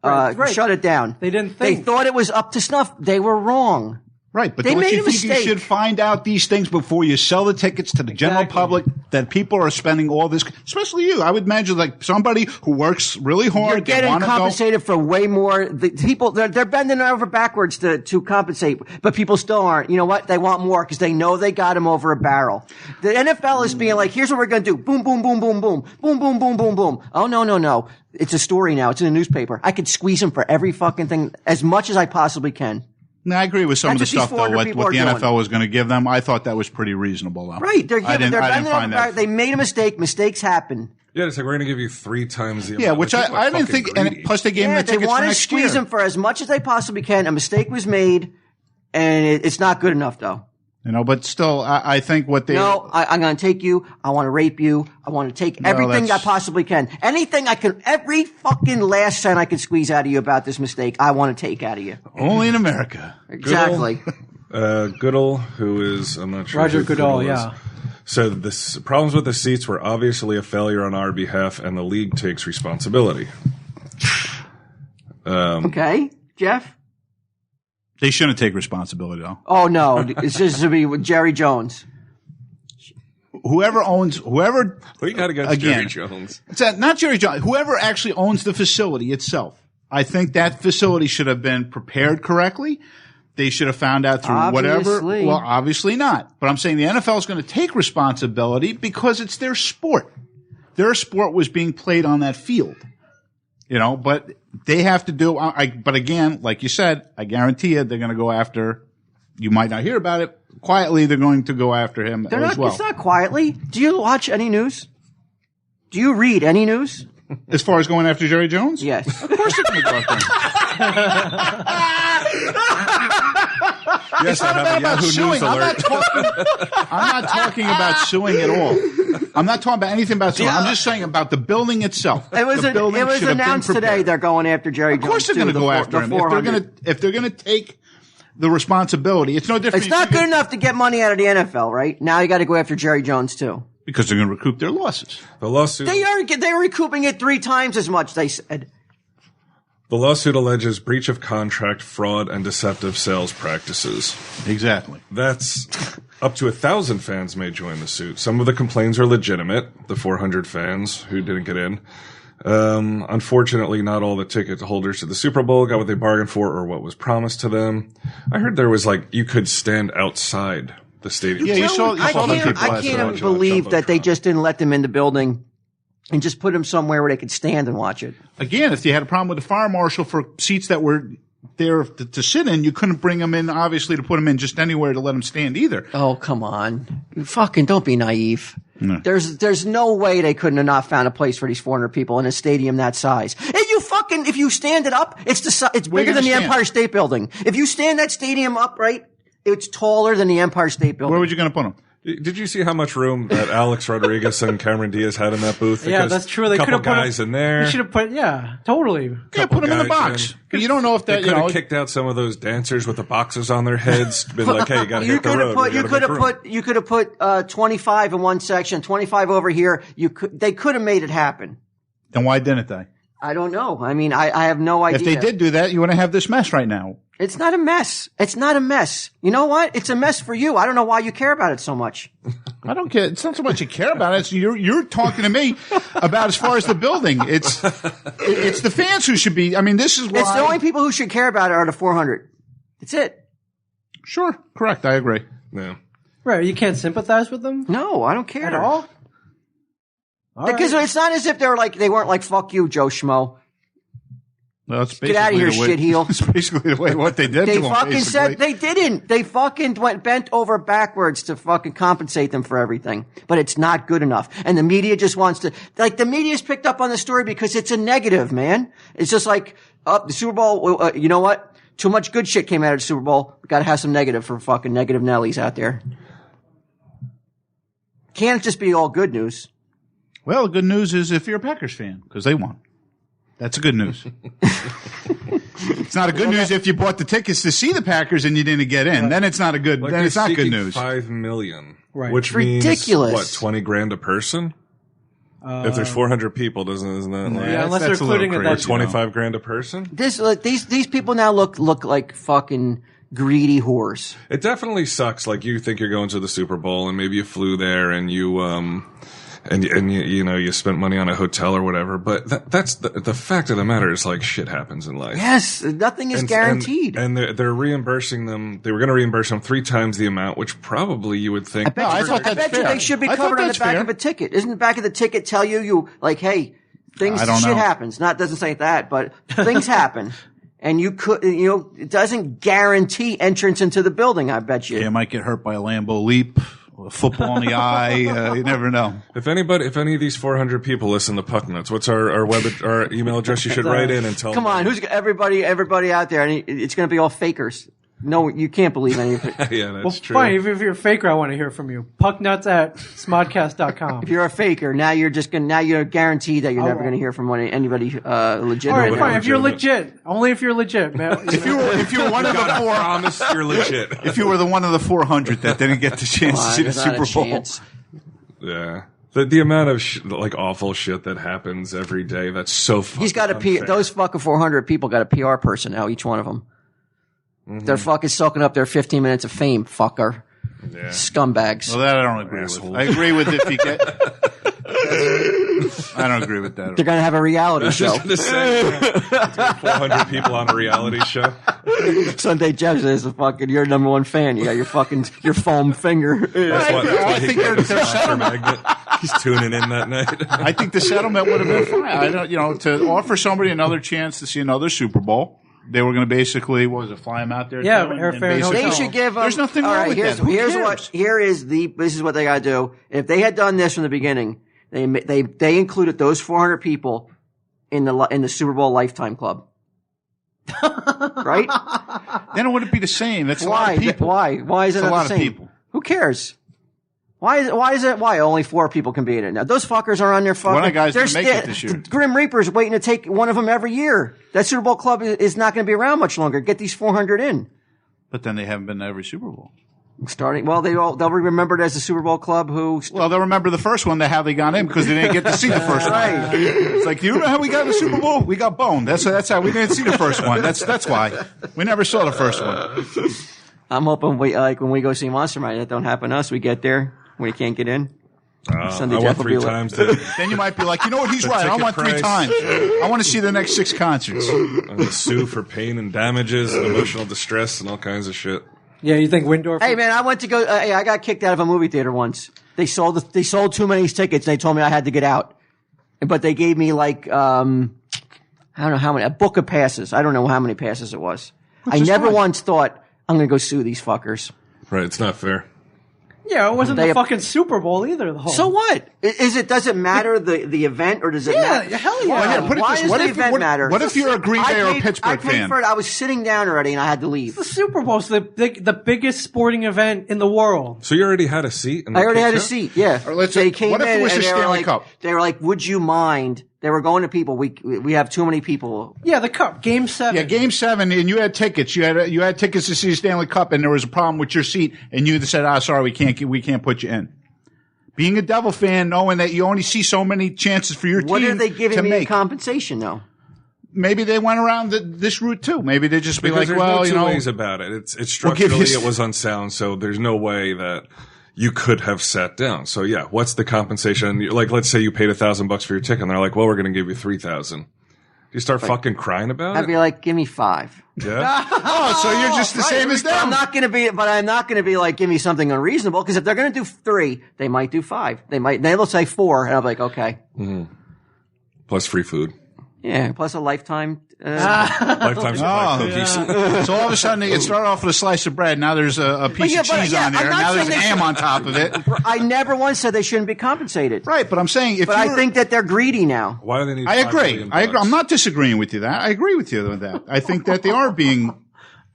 shut it down. They didn't think. They thought it was up to snuff. They were wrong. Right, but they don't made you a think mistake. You should find out these things before you sell the tickets to the general public, that people are spending all this, especially you. I would imagine like somebody who works really hard. You're getting compensated for way more. The people, they're bending over backwards to compensate, but people still aren't. You know what? They want more because they know they got him over a barrel. The NFL is being like, here's what we're going to do. Boom, boom, boom, boom, boom. Boom, boom, boom, boom, boom. Oh, no. It's a story now. It's in a newspaper. I could squeeze him for every fucking thing as much as I possibly can. No, I agree with some of the stuff, though, what the NFL was going to give them. I thought that was pretty reasonable, though. Right. They're bending over back. They made a mistake. Mistakes happen. Yeah, it's like we're going to give you 3 times the amount. Yeah, which I didn't think. Greedy. And plus, they gave them the tickets for next year. They want to squeeze them for as much as they possibly can. A mistake was made, and it's not good enough, though. You know, but still, I think what they... No, I'm going to take you. I want to rape you. I want to take everything I possibly can. Anything I can, every fucking last cent I can squeeze out of you about this mistake, I want to take out of you. Only in America. Exactly. Goodall, who is, I'm not sure. Roger Goodall, yeah. So the problems with the seats were obviously a failure on our behalf, and the league takes responsibility. Okay. Jeff? They shouldn't take responsibility, though. Oh, no. It's just to be with Jerry Jones. Whoever... Well, you got to go to Jerry Jones. It's not Jerry Jones. Whoever actually owns the facility itself. I think that facility should have been prepared correctly. They should have found out through whatever. Well, obviously not. But I'm saying the NFL is going to take responsibility because it's their sport. Their sport was being played on that field. You know, but they have to do, but again, like you said, I guarantee you they're going to go after, you might not hear about it, quietly they're going to go after him as well. It's not quietly. Do you watch any news? Do you read any news? As far as going after Jerry Jones? Yes. Of course they're going to go after him. Yes, I have a Yahoo News alert. I'm not talking about suing at all. I'm not talking about anything about suing. I'm just saying about the building itself. It was announced today they're going after Jerry Jones. Of course they're going to go after him. If they're going to take the responsibility, it's no different. It's not good enough to get money out of the NFL, right? Now you got to go after Jerry Jones too. Because they're going to recoup their losses. The lawsuit. They're recouping it 3 times as much, they said. The lawsuit alleges breach of contract, fraud, and deceptive sales practices. Exactly. That's up to 1,000 fans may join the suit. Some of the complaints are legitimate, the 400 fans who didn't get in. Unfortunately, not all the ticket holders to the Super Bowl got what they bargained for or what was promised to them. I heard there was you could stand outside the stadium. Yeah, you saw I can't believe that they just didn't let them in the building and just put them somewhere where they could stand and watch it. Again, if you had a problem with the fire marshal for seats that were there to sit in, you couldn't bring them in, obviously, to put them in just anywhere to let them stand either. Oh, come on. You fucking don't be naive. No. There's no way they couldn't have not found a place for these 400 people in a stadium that size. If you stand it up, it's bigger than the Empire State Building. If you stand that stadium upright, it's taller than the Empire State Building. Where would you going to put them? Did you see how much room that Alex Rodriguez and Cameron Diaz had in that booth? Yeah, that's true. They could have put guys in there. You should have put, totally. Yeah, put them in the box. You don't know if that, they could have kicked out some of those dancers with the boxes on their heads. Been like, hey, you got to hit the road. You could have put 25 in one section, 25 over here. They could have made it happen. Then why didn't they? I don't know. I mean, I have no idea. If they did do that, you wouldn't have this mess right now. It's not a mess. It's not a mess. You know what? It's a mess for you. I don't know why you care about it so much. I don't care. It's not so much you care about it. It's you're talking to me about as far as the building. It's the fans who should be. I mean, this is why. It's the only people who should care about it are the 400. That's it. Sure. Correct. I agree. No. Right. You can't sympathize with them? No, I don't care. At all? Because it's not as if they weren't like, fuck you, Joe Schmo. Well, it's Get out of here, shitheel. It's basically the way what they did They to them, fucking basically. said they didn't. They fucking went bent over backwards to fucking compensate them for everything. But it's not good enough. And the media just wants to, like, the media's picked up on the story because it's a negative, man. It's just like, the Super Bowl, you know what? Too much good shit came out of the Super Bowl. We gotta have some negative for fucking negative Nellies out there. Can't just be all good news. Well, the good news is if you're a Packers fan, because they won. That's a good news. It's not a good news if you bought the tickets to see the Packers and you didn't get in. Then it's not a good. Like Then it's not good seeking news. $5 million, Right. which Ridiculous. means what, $20,000 a person? If there's 400 people, isn't that like Yeah, unless they're that's a little including it, crazy, that's $25,000 grand a person? These people now look like fucking greedy whores. It definitely sucks. Like you think you're going to the Super Bowl, and maybe you flew there, and you you know you spent money on a hotel or whatever. But that's the fact of the matter is, like, shit happens in life. Yes, nothing is guaranteed. And they're reimbursing them. They were going to reimburse them 3 times the amount, which probably you would think. I thought bet that's you fair. they should be I thought covered on the that's back fair. of a ticket. Isn't the back of the ticket tell you like, hey, things I don't shit know. happens. Not doesn't say that, but things happen. And you could, it doesn't guarantee entrance into the building, I bet you. You might get hurt by a Lambeau leap, a football in the eye. You never know. If any of these 400 people listen to Pucknuts, what's our email address? You should write in and tell Come them. on, who's everybody out there? And it's going to be all fakers. No, you can't believe any of it. Yeah, that's Well, true. fine. If you're a faker, I want to hear from you. Pucknuts@smodcast.com. If you're a faker, now you're guaranteed that you're never going to hear from anybody legitimate. All right, Nobody fine. If you're legitimate. legit, only if you're legit, man. If you were one of the four, Promise you're legit. if you were one of the 400 that didn't get the chance to see the There's not a Super Bowl, chance. Yeah. The amount of like awful shit that happens every day, that's so fucking He's got unfair. those fucking 400 people got a PR person now, each one of them. They're fucking soaking up their 15 minutes of fame, fucker. Yeah. Scumbags. well, that I don't agree Asshole. with. I agree with if you get. I don't agree with that. They're going to have a reality show. Just gonna say, 400 people on a reality show. Sunday Jeff is fucking your number one fan. You got your foam finger. That's what I he think got his they're Monster settlement. Magnet. He's tuning in that night. I think the settlement would have been fine. I don't, to offer somebody another chance to see another Super Bowl. They were going to basically, fly him out there? Yeah, too, and airfare and basically- They should give them. There's nothing all wrong right, with here's, that. Who here's cares? this is what they got to do. If they had done this from the beginning, they included those 400 people in the Super Bowl Lifetime Club. Right? Then it wouldn't be the same. That's a lot Why? of people. Why is it It's a not lot the of same? people. Who cares? Why only 4 people can be in it now? Those fuckers are on their fucking. One of the guys they're didn't make it this year. Grim Reaper's waiting to take one of them every year. That Super Bowl club is not going to be around much longer. Get these 400 in. But then they haven't been to every Super Bowl. Well, they'll be remembered as the Super Bowl club who. Well, they'll remember the first one, how they got in, because they didn't get to see the first Right. one. It's like, do you know how we got in the Super Bowl? We got boned. That's how we didn't see the first one. That's why. We never saw the first one. I'm hoping when we go see Monster Mash, that don't happen to us. We get there, we can't get in. Sunday I Jeff want will 3 be like- times to Then you might be like, you know what? He's right. I ticket want 3 price. times. I want to see the next 6 concerts. sue for pain and damages and emotional distress and all kinds of shit. Yeah, you think Windorf? Hey man, I went to go. Hey, I got kicked out of a movie theater once. They sold too many tickets. And they told me I had to get out, but they gave me like I don't know how many, a book of passes. I don't know how many passes it was. I just never fine. once thought I'm going to go sue these fuckers. Right, it's not fair. Yeah, it wasn't They- the fucking Super Bowl either. The whole. So what? Does it matter the event or does it matter? Yeah, hell yeah. Why, Well, here, put it why this- does what the if- event what- matter? what if you're a Green Bay or a Pittsburgh I paid fan? for it. I was sitting down already and I had to leave. The Super Bowl's the biggest sporting event in the world. So you already had a seat? I already had a seat. Yeah. Or let's They say- came what if it in was and the they were Stanley like, Cup? They were like, "Would you mind?" They were going to people. We have too many people. Yeah, the Cup, Game 7. Yeah, Game 7, and you had tickets. You had tickets to see the Stanley Cup, and there was a problem with your seat, and you said, sorry, we can't put you in. Being a Devil fan, knowing that you only see so many chances for your What team are they giving to me in make. compensation though? Maybe they went around this route too. Maybe they just be Because like, there's well, no you two know, ways about it. It's We'll give structurally you- it was unsound, so there's no way that you could have sat down. So yeah, what's the compensation? Like, let's say you paid $1,000 for your ticket, and they're like, well, we're going to give you 3,000. Do you start fucking crying about I'd it? be like, "Give me 5." Yeah. oh, so you're just the same as I'm them. not going to be like, "Give me something unreasonable," because if they're going to do 3, they might do 5. They'll say 4, and I'm like, okay. Plus free food. Yeah, plus a lifetime. Lifetime supply of cookies. So all of a sudden, it started off with a slice of bread. Now there's a piece of cheese on there. Now there's ham on top of it. I never once said they shouldn't be compensated. Right, but I'm saying But I think that they're greedy now. Why do they need? I $5 agree. billion? I'm not disagreeing with you. I agree with you with that. I think that they are being,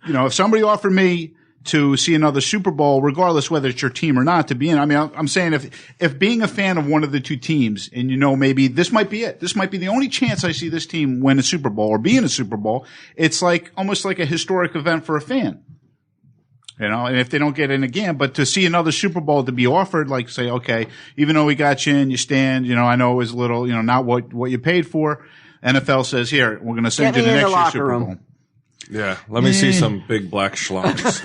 if somebody offered me to see another Super Bowl, regardless whether it's your team or not, to be in. I mean, I'm saying if being a fan of one of the two teams, and maybe this might be it. This might be the only chance I see this team win a Super Bowl or be in a Super Bowl. It's like almost like a historic event for a fan. And if they don't get in again, but to see another Super Bowl to be offered, like say, okay, even though we got you in, you stand, I know it was a little, not what you paid for. NFL says, here, we're going to send you the next year's Super Bowl. Yeah, let me see some big black schlocks.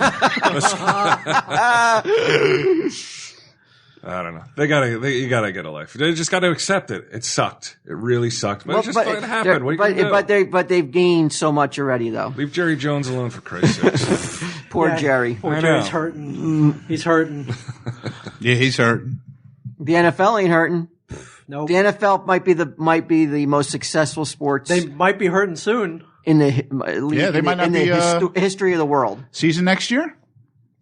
I don't know. You gotta get a life. They just gotta accept it. It sucked. It really sucked. But it just fucking happened. What are you gonna do? But they've gained so much already, though. Leave Jerry Jones alone, for Christ's sake. Poor Jerry. Poor Jerry's hurting. He's hurting. Yeah, he's hurting. The NFL ain't hurting. Nope. The NFL might be the most successful sports. They might be hurting soon. In the history of the world. Season next year?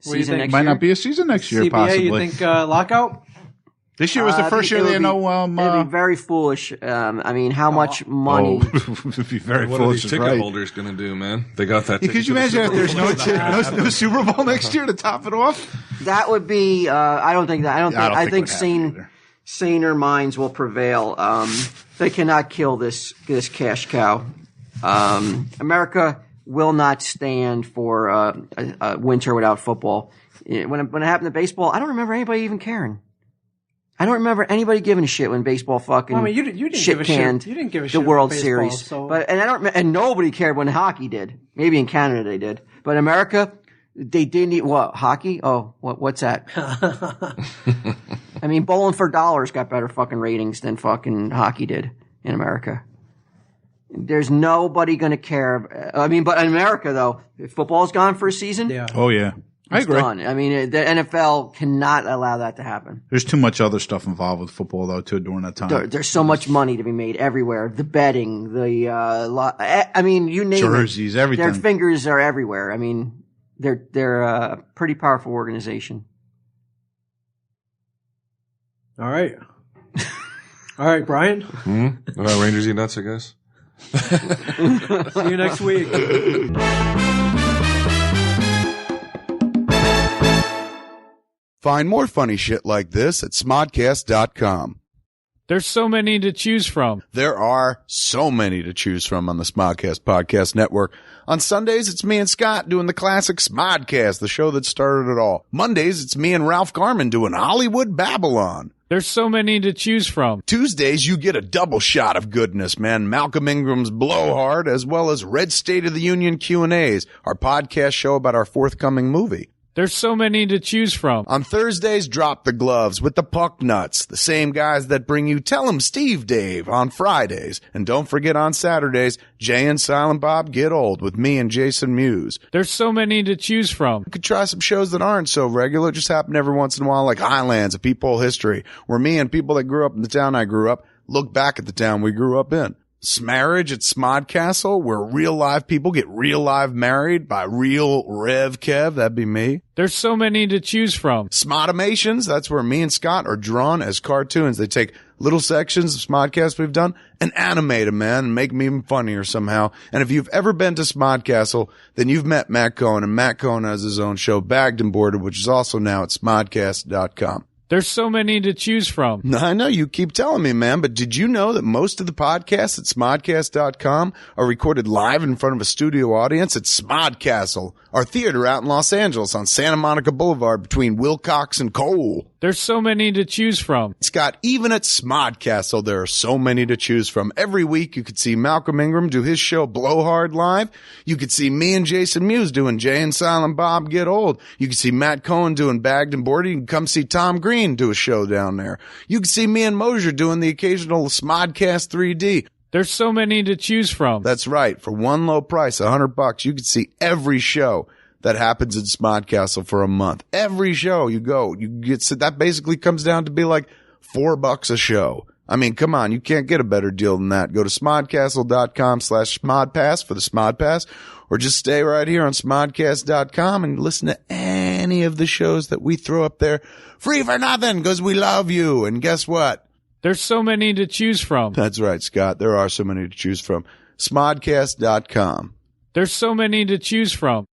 Season next might year? not be a season next year, CBA, possibly. you think lockout? This year was the first year they had no. It'd be very foolish. I mean, how much money? It'd be very What foolish. are these ticket holders going to do, man? They got that. Could you imagine if there's no Super Bowl next year to top it off? That would be. I don't think that. I think saner minds will prevail. They cannot kill this cash cow. America will not stand for a winter without football. When it happened to baseball, I don't remember anybody even caring. I don't remember anybody giving a shit when baseball fucking you didn't shit give a canned shit. You didn't give a shit the World about baseball, Series. so. And nobody cared when hockey did. Maybe in Canada they did, but America, they didn't eat what? Hockey? Oh, what's that? I mean, Bowling for Dollars got better fucking ratings than fucking hockey did in America. There's nobody going to care. I mean, but in America, though, if football's gone for a season, Yeah. Oh, yeah. I agree. done. I mean, the NFL cannot allow that to happen. There's too much other stuff involved with football, though, too, during that time. There's so much money to be made everywhere. The betting, I mean, you name Jerseys, it. everything. Their fingers are everywhere. I mean, they're a pretty powerful organization. All right. All right, Brian. Rangers eat nuts, I guess. See you next week. Find more funny shit like this at smodcast.com. There's so many to choose from. There are so many to choose from on the Smodcast Podcast Network. On Sundays, it's me and Scott doing the classic Smodcast, the show that started it all. Mondays, it's me and Ralph Garman doing Hollywood Babylon. There's so many to choose from. Tuesdays, you get a double shot of goodness, man. Malcolm Ingram's Blowhard, as well as Red State of the Union Q&As, our podcast show about our forthcoming movie. There's so many to choose from. On Thursdays, Drop the Gloves with the Puck Nuts, the same guys that bring you Tell 'em Steve Dave on Fridays. And don't forget on Saturdays, Jay and Silent Bob Get Old with me and Jason Mewes. There's so many to choose from. You could try some shows that aren't so regular, just happen every once in a while, like Highlands, A Peephole History, where me and people that grew up in the town I grew up look back at the town we grew up in. Smarriage at Smodcastle, where real live people get real live married by real Rev Kev, that'd be me. There's so many to choose from. Smodimations, that's where me and Scott are drawn as cartoons. They take little sections of Smodcast we've done and animate them, man, and make them even funnier somehow. And if you've ever been to Smodcastle, then you've met Matt Cohen, and Matt Cohen has his own show, Bagged and Boarded, which is also now at smodcast.com. There's so many to choose from. I know you keep telling me, man, but did you know that most of the podcasts at smodcast.com are recorded live in front of a studio audience at Smodcastle, our theater out in Los Angeles on Santa Monica Boulevard between Wilcox and Cole? There's so many to choose from. Scott, even at Smodcastle, there are so many to choose from. Every week, you could see Malcolm Ingram do his show Blowhard live. You could see me and Jason Mewes doing Jay and Silent Bob Get Old. You could see Matt Cohen doing Bagged and Boarded. You can come see Tom Green do a show down there. You can see me and Mosier doing the occasional Smodcast 3D. There's so many to choose from. That's right. For one low price, $100, you can see every show that happens in Smodcastle for a month. Every show you go, you get, that basically comes down to be like $4 a show. I mean, come on, you can't get a better deal than that. Go to smodcastle.com/smodpass for the Smod Pass, or just stay right here on smodcast.com and listen to any of the shows that we throw up there free for nothing because we love you. And guess what? There's so many to choose from. That's right, Scott. There are so many to choose from. Smodcast.com. There's so many to choose from.